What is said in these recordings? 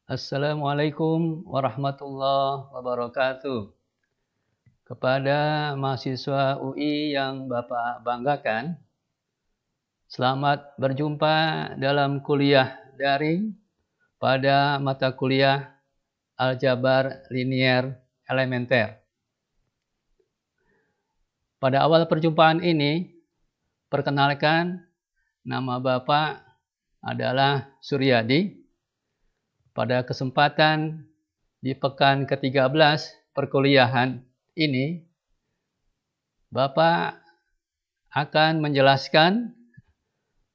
Assalamualaikum warahmatullahi wabarakatuh. Kepada mahasiswa UI yang Bapak banggakan, selamat berjumpa dalam kuliah daring pada mata kuliah Aljabar Linier Elementer. Pada awal perjumpaan ini, perkenalkan nama Bapak adalah Suryadi. Pada kesempatan di pekan ke-13 perkuliahan ini, Bapak akan menjelaskan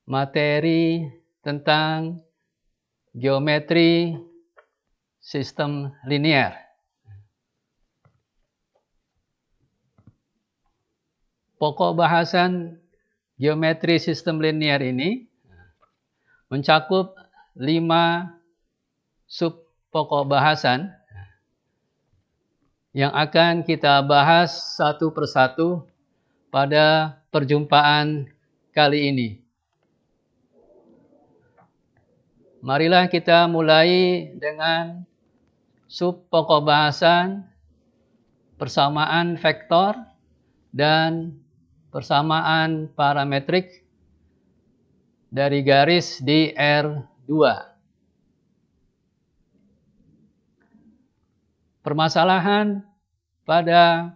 materi tentang geometri sistem linier. Pokok bahasan geometri sistem linier ini mencakup 5 sub pokok bahasan yang akan kita bahas satu persatu pada perjumpaan kali ini. Marilah kita mulai dengan sub pokok bahasan persamaan vektor dan persamaan parametrik dari garis di R2. Permasalahan pada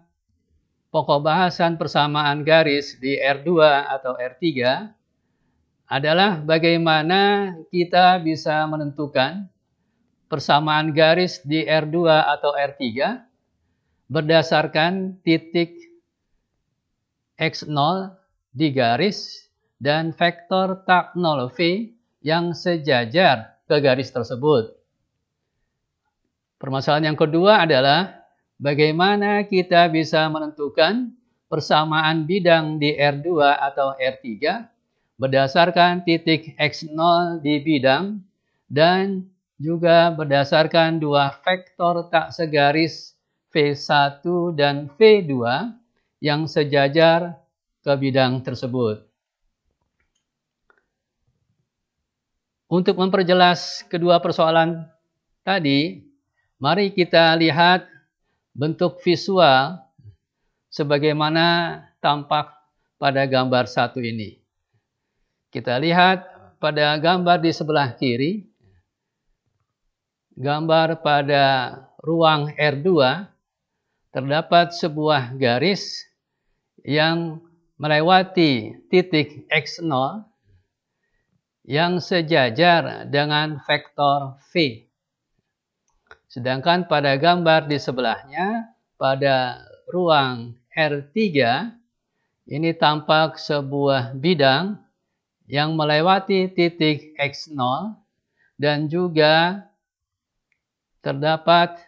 pokok bahasan persamaan garis di R2 atau R3 adalah bagaimana kita bisa menentukan persamaan garis di R2 atau R3 berdasarkan titik X0 di garis dan vektor tak 0V yang sejajar ke garis tersebut. Permasalahan yang kedua adalah bagaimana kita bisa menentukan persamaan bidang di R2 atau R3 berdasarkan titik X0 di bidang dan juga berdasarkan dua vektor tak segaris V1 dan V2 yang sejajar ke bidang tersebut. Untuk memperjelas kedua persoalan tadi, mari kita lihat bentuk visual sebagaimana tampak pada gambar satu ini. Kita lihat pada gambar di sebelah kiri, gambar pada ruang R2, terdapat sebuah garis yang melewati titik X0 yang sejajar dengan vektor V. Sedangkan pada gambar di sebelahnya, pada ruang R3, ini tampak sebuah bidang yang melewati titik X0 dan juga terdapat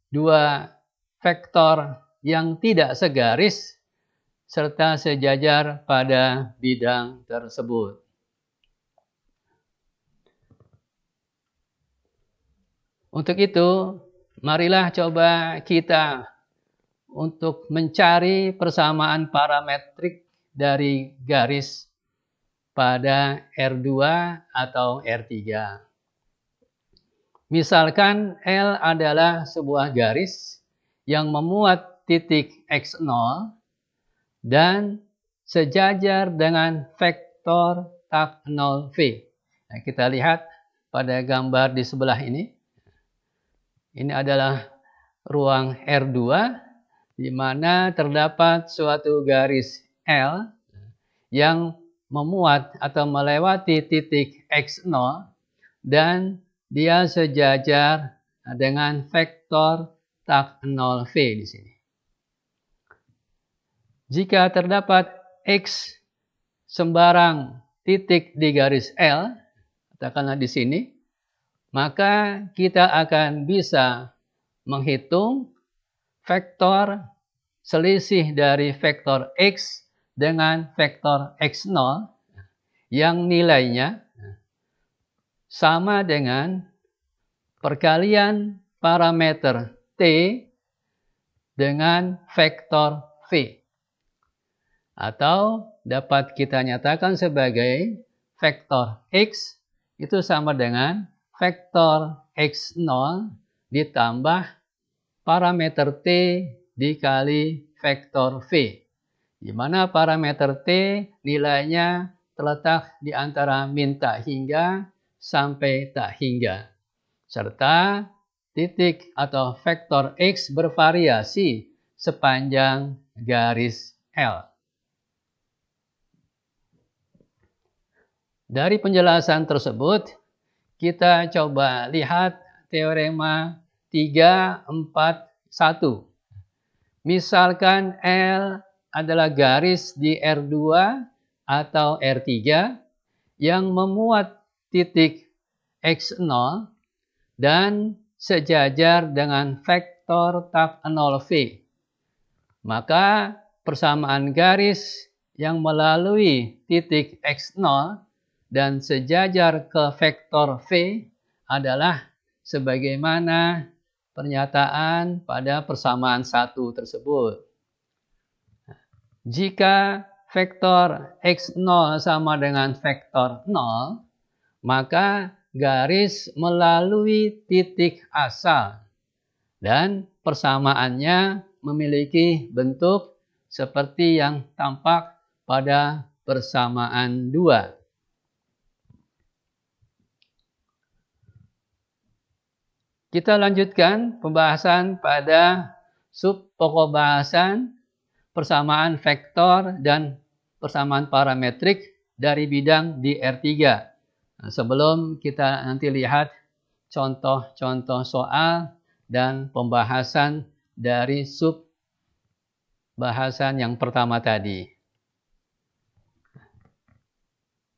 dua vektor yang tidak segaris serta sejajar pada bidang tersebut. Untuk itu, marilah coba kita untuk mencari persamaan parametrik dari garis pada R2 atau R3. Misalkan L adalah sebuah garis yang memuat titik X0 dan sejajar dengan vektor tak 0V. Nah, kita lihat pada gambar di sebelah ini. Ini adalah ruang R2 di mana terdapat suatu garis L yang memuat atau melewati titik X0 dan dia sejajar dengan vektor tak 0V di sini. Jika terdapat X sembarang titik di garis L, katakanlah di sini, maka kita akan bisa menghitung vektor selisih dari vektor X dengan vektor X0 yang nilainya sama dengan perkalian parameter T dengan vektor V. Atau dapat kita nyatakan sebagai vektor X itu sama dengan vektor X0 ditambah parameter T dikali vektor V, di mana parameter T nilainya terletak di antara min tak hingga sampai tak hingga, serta titik atau vektor X bervariasi sepanjang garis L. Dari penjelasan tersebut, kita coba lihat teorema 3, 4, 1. Misalkan L adalah garis di R2 atau R3 yang memuat titik X0 dan sejajar dengan vektor tak 0V. Maka persamaan garis yang melalui titik X0 dan sejajar ke vektor V adalah sebagaimana pernyataan pada persamaan 1 tersebut. Jika vektor X0 sama dengan vektor 0, maka garis melalui titik asal dan persamaannya memiliki bentuk seperti yang tampak pada persamaan 2. Kita lanjutkan pembahasan pada sub pokok bahasan persamaan vektor dan persamaan parametrik dari bidang di R3. Nah, sebelum kita nanti lihat contoh-contoh soal dan pembahasan dari sub bahasan yang pertama tadi.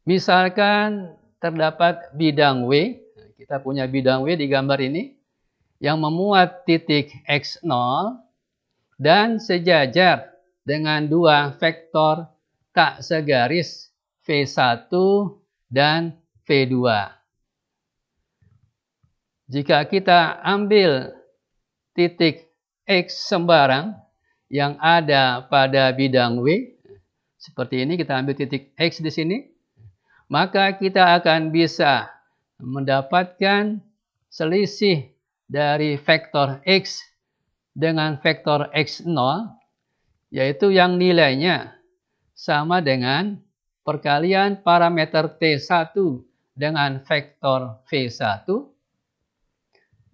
Misalkan terdapat bidang W, kita punya bidang W di gambar ini, yang memuat titik X0 dan sejajar dengan dua vektor tak segaris V1 dan V2. Jika kita ambil titik X sembarang yang ada pada bidang W, seperti ini kita ambil titik X di sini, maka kita akan bisa mendapatkan selisih dari vektor X dengan vektor X0, yaitu yang nilainya sama dengan perkalian parameter T1 dengan vektor V1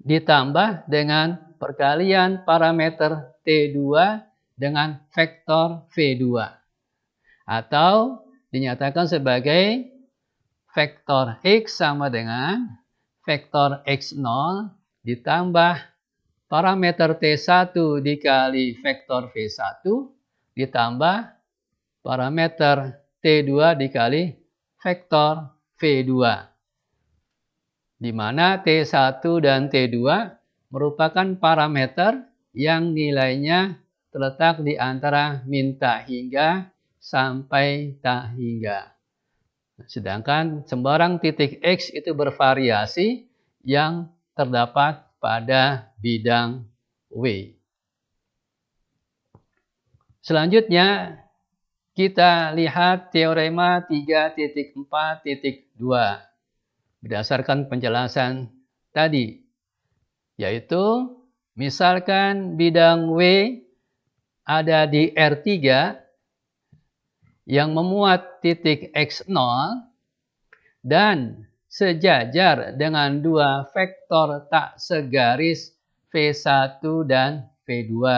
ditambah dengan perkalian parameter T2 dengan vektor V2, atau dinyatakan sebagai vektor X sama dengan vektor X0 ditambah parameter T1 dikali vektor V1 ditambah parameter T2 dikali vektor V2. Di mana T1 dan T2 merupakan parameter yang nilainya terletak di antara min tak hingga sampai tak hingga. Sedangkan sembarang titik X itu bervariasi yang terdapat pada bidang W. Selanjutnya kita lihat teorema 3.4.2 berdasarkan penjelasan tadi, yaitu misalkan bidang W ada di R3 yang memuat titik X0 dan sejajar dengan dua vektor tak segaris V1 dan V2.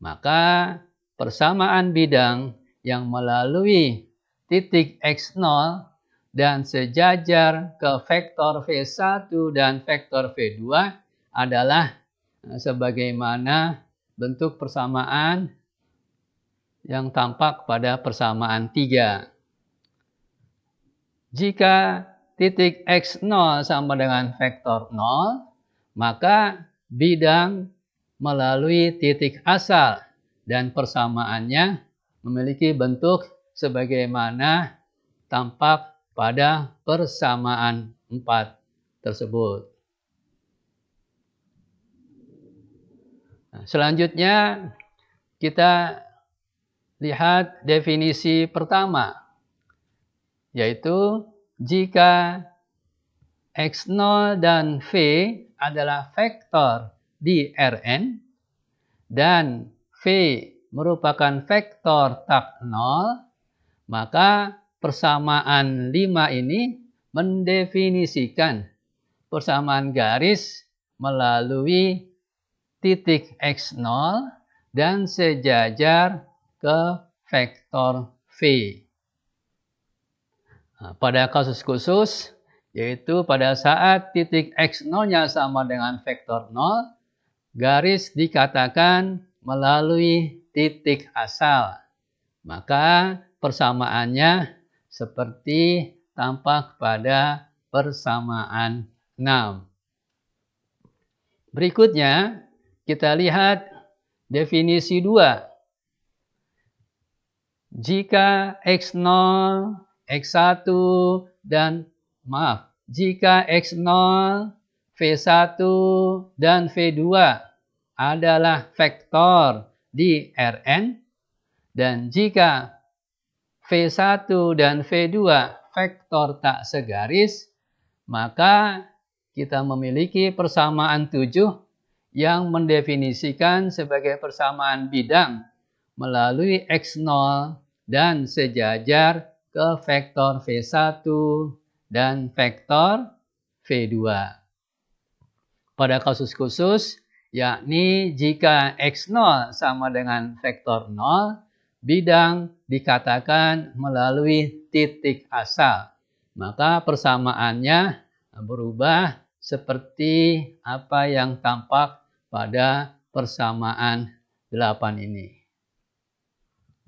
Maka persamaan bidang yang melalui titik X0 dan sejajar ke vektor V1 dan vektor V2 adalah sebagaimana bentuk persamaan yang tampak pada persamaan 3. Jika titik X0 sama dengan vektor 0, maka bidang melalui titik asal dan persamaannya memiliki bentuk sebagaimana tampak pada persamaan 4 tersebut. Nah, selanjutnya kita lihat definisi pertama, yaitu jika X0 dan V adalah vektor di Rn dan V merupakan vektor tak 0, maka persamaan 5 ini mendefinisikan persamaan garis melalui titik X0 dan sejajar ke vektor V. Nah, pada kasus khusus, yaitu pada saat titik X0-nya sama dengan vektor 0, garis dikatakan melalui titik asal. Maka persamaannya seperti tampak pada persamaan 6. Berikutnya, kita lihat definisi 2. Jika X0, X1, jika X0, V1, dan V2 adalah vektor di Rn, dan jika V1 dan V2 vektor tak segaris, maka kita memiliki persamaan 7 yang mendefinisikan sebagai persamaan bidang melalui X0 dan sejajar ke vektor V1 dan vektor V2. Pada kasus khusus, yakni jika X0 sama dengan vektor 0, bidang dikatakan melalui titik asal. Maka persamaannya berubah seperti apa yang tampak pada persamaan 8 ini.